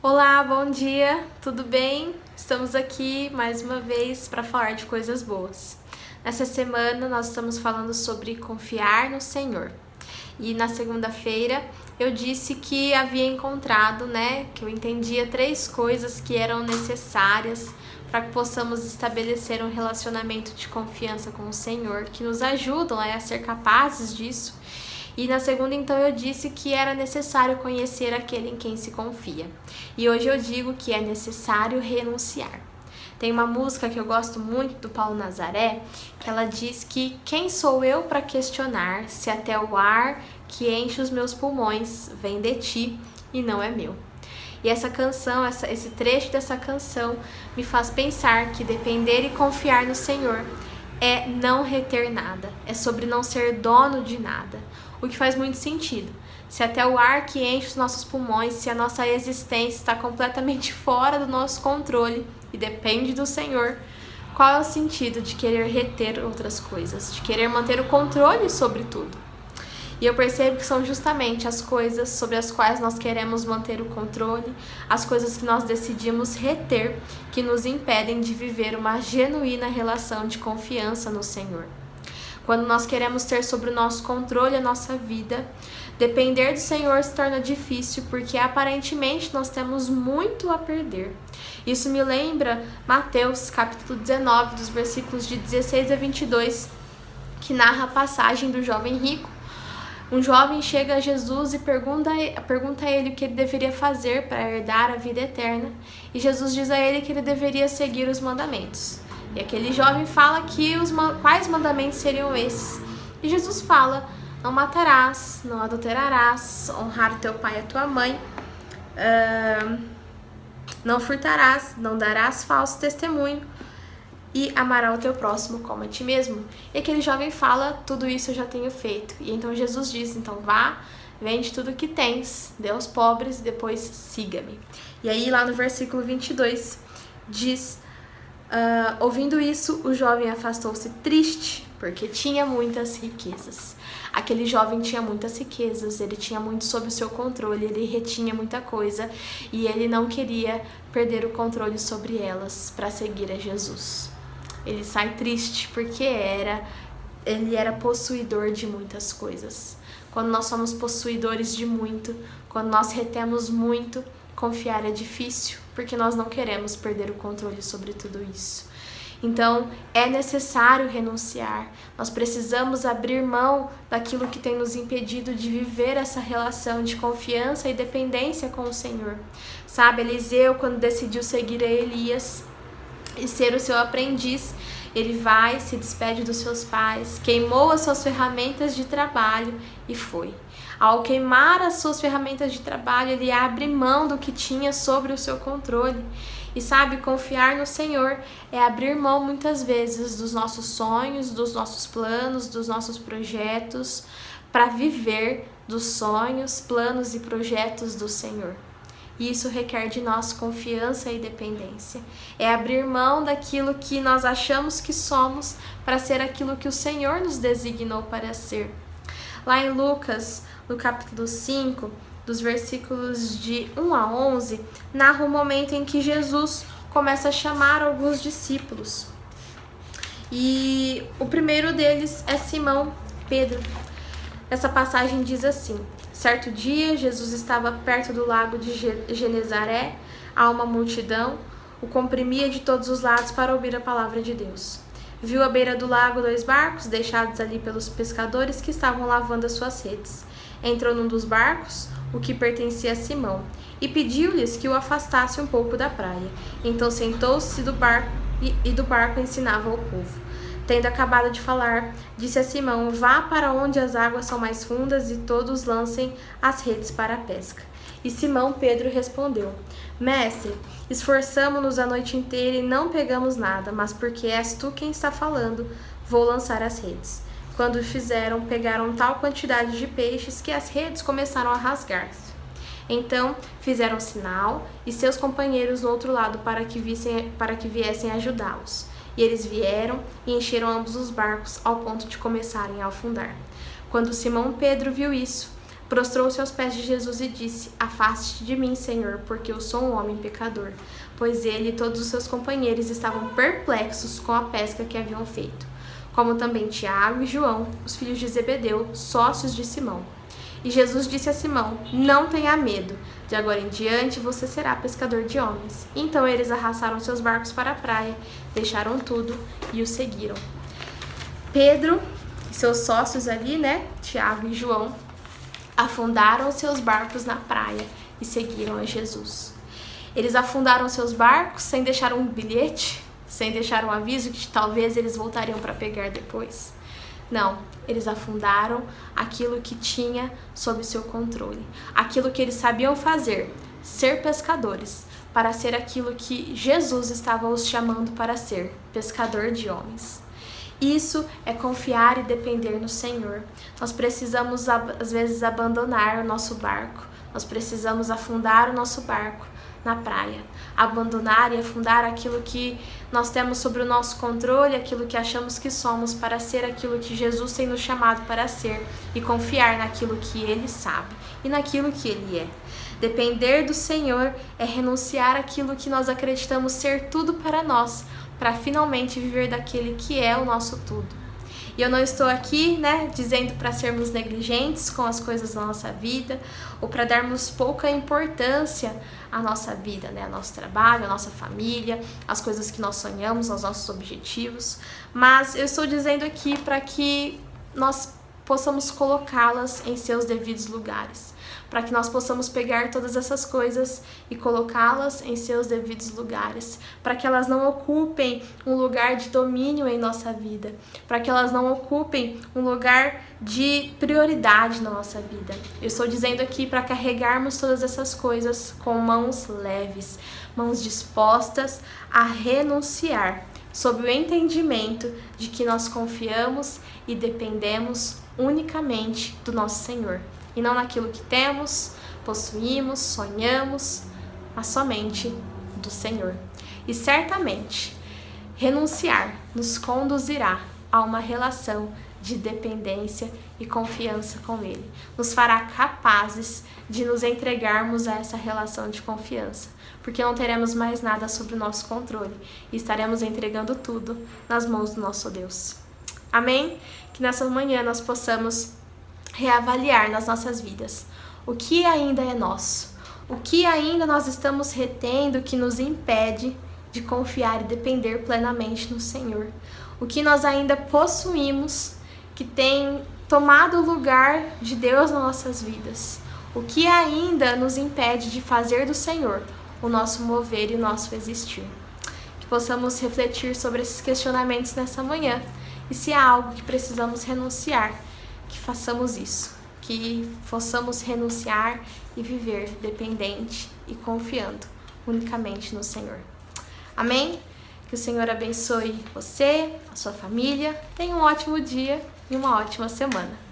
Olá, bom dia, tudo bem? Estamos aqui mais uma vez para falar de coisas boas. Nessa semana nós estamos falando sobre confiar no Senhor. E na segunda-feira eu disse que havia encontrado, que eu entendia 3 coisas que eram necessárias para que possamos estabelecer um relacionamento de confiança com o Senhor, que nos ajudam a ser capazes disso. E na segunda, então, eu disse que era necessário conhecer aquele em quem se confia. E hoje eu digo que é necessário renunciar. Tem uma música que eu gosto muito do Paulo Nazaré, que ela diz que quem sou eu para questionar se até o ar que enche os meus pulmões vem de ti e não é meu. E essa canção, esse trecho dessa canção me faz pensar que depender e confiar no Senhor é não reter nada, é sobre não ser dono de nada, o que faz muito sentido. Se até o ar que enche os nossos pulmões, se a nossa existência está completamente fora do nosso controle e depende do Senhor, qual é o sentido de querer reter outras coisas, de querer manter o controle sobre tudo? E eu percebo que são justamente as coisas sobre as quais nós queremos manter o controle, as coisas que nós decidimos reter, que nos impedem de viver uma genuína relação de confiança no Senhor. Quando nós queremos ter sobre o nosso controle a nossa vida, depender do Senhor se torna difícil, porque aparentemente nós temos muito a perder. Isso me lembra Mateus capítulo 19, dos versículos de 16 a 22, que narra a passagem do jovem rico. Um jovem chega a Jesus e pergunta a ele o que ele deveria fazer para herdar a vida eterna. E Jesus diz a ele que ele deveria seguir os mandamentos. E aquele jovem fala que quais mandamentos seriam esses. E Jesus fala: não matarás, não adulterarás, honrar teu pai e a tua mãe, não furtarás, não darás falso testemunho e amará o teu próximo como a ti mesmo. E aquele jovem fala: tudo isso eu já tenho feito. E então Jesus diz: então vá, vende tudo que tens, dê aos pobres e depois siga-me. E aí lá no versículo 22 diz: ouvindo isso, o jovem afastou-se triste, porque tinha muitas riquezas. Aquele jovem tinha muitas riquezas, ele tinha muito sob o seu controle, ele retinha muita coisa e ele não queria perder o controle sobre elas para seguir a Jesus. Ele sai triste porque ele era possuidor de muitas coisas. Quando nós somos possuidores de muito, quando nós retemos muito, confiar é difícil, porque nós não queremos perder o controle sobre tudo isso. Então, é necessário renunciar. Nós precisamos abrir mão daquilo que tem nos impedido de viver essa relação de confiança e dependência com o Senhor. Sabe, Eliseu, quando decidiu seguir a Elias e ser o seu aprendiz, ele vai, se despede dos seus pais, queimou as suas ferramentas de trabalho e foi. Ao queimar as suas ferramentas de trabalho, ele abre mão do que tinha sobre o seu controle. E sabe, confiar no Senhor é abrir mão muitas vezes dos nossos sonhos, dos nossos planos, dos nossos projetos, para viver dos sonhos, planos e projetos do Senhor. E isso requer de nós confiança e dependência. É abrir mão daquilo que nós achamos que somos para ser aquilo que o Senhor nos designou para ser. Lá em Lucas, no capítulo 5, dos versículos de 1 a 11, narra o momento em que Jesus começa a chamar alguns discípulos. E o primeiro deles é Simão Pedro. Essa passagem diz assim: certo dia, Jesus estava perto do lago de Genezaré. Há uma multidão, o comprimia de todos os lados para ouvir a palavra de Deus. Viu à beira do lago 2 barcos, deixados ali pelos pescadores que estavam lavando as suas redes. Entrou num dos barcos, o que pertencia a Simão, e pediu-lhes que o afastasse um pouco da praia. Então sentou-se do barco e do barco ensinava ao povo. Tendo acabado de falar, disse a Simão: vá para onde as águas são mais fundas e todos lancem as redes para a pesca. E Simão Pedro respondeu: mestre, esforçamo-nos a noite inteira e não pegamos nada, mas porque és tu quem está falando, vou lançar as redes. Quando o fizeram, pegaram tal quantidade de peixes que as redes começaram a rasgar-se. Então fizeram sinal e seus companheiros no outro lado para que viessem ajudá-los. E eles vieram e encheram ambos os barcos ao ponto de começarem a afundar. Quando Simão Pedro viu isso, prostrou-se aos pés de Jesus e disse: Afaste-te de mim, Senhor, porque eu sou um homem pecador. Pois ele e todos os seus companheiros estavam perplexos com a pesca que haviam feito, como também Tiago e João, os filhos de Zebedeu, sócios de Simão. E Jesus disse a Simão: Não tenha medo, de agora em diante você será pescador de homens. Então eles arrastaram seus barcos para a praia, deixaram tudo e o seguiram. Pedro e seus sócios ali, Tiago e João, afundaram seus barcos na praia e seguiram a Jesus. Eles afundaram seus barcos sem deixar um bilhete, sem deixar um aviso que talvez eles voltariam para pegar depois. Não, eles afundaram aquilo que tinha sob seu controle, aquilo que eles sabiam fazer, ser pescadores, para ser aquilo que Jesus estava os chamando para ser, pescador de homens. Isso é confiar e depender no Senhor. Nós precisamos, às vezes, abandonar o nosso barco, nós precisamos afundar o nosso barco na praia, abandonar e afundar aquilo que nós temos sobre o nosso controle, aquilo que achamos que somos, para ser aquilo que Jesus tem nos chamado para ser e confiar naquilo que Ele sabe e naquilo que Ele é. Depender do Senhor é renunciar àquilo que nós acreditamos ser tudo para nós, para finalmente viver daquele que é o nosso tudo. E eu não estou aqui, dizendo para sermos negligentes com as coisas da nossa vida ou para darmos pouca importância à nossa vida, ao nosso trabalho, à nossa família, às coisas que nós sonhamos, aos nossos objetivos. Mas eu estou dizendo aqui para que nós possamos colocá-las em seus devidos lugares, para que nós possamos pegar todas essas coisas e colocá-las em seus devidos lugares, para que elas não ocupem um lugar de domínio em nossa vida, para que elas não ocupem um lugar de prioridade na nossa vida. Eu estou dizendo aqui para carregarmos todas essas coisas com mãos leves, mãos dispostas a renunciar, sob o entendimento de que nós confiamos e dependemos unicamente do nosso Senhor, e não naquilo que temos, possuímos, sonhamos, mas somente do Senhor. E certamente, renunciar nos conduzirá a uma relação de dependência e confiança com Ele. Nos fará capazes de nos entregarmos a essa relação de confiança, porque não teremos mais nada sob o nosso controle e estaremos entregando tudo nas mãos do nosso Deus. Amém? Que nessa manhã nós possamos reavaliar nas nossas vidas o que ainda é nosso, o que ainda nós estamos retendo que nos impede de confiar e depender plenamente no Senhor, o que nós ainda possuímos que tem tomado o lugar de Deus nas nossas vidas, o que ainda nos impede de fazer do Senhor o nosso mover e o nosso existir. Que possamos refletir sobre esses questionamentos nessa manhã. E se há algo que precisamos renunciar, que façamos isso, que possamos renunciar e viver dependente e confiando unicamente no Senhor. Amém? Que o Senhor abençoe você, a sua família, tenha um ótimo dia e uma ótima semana.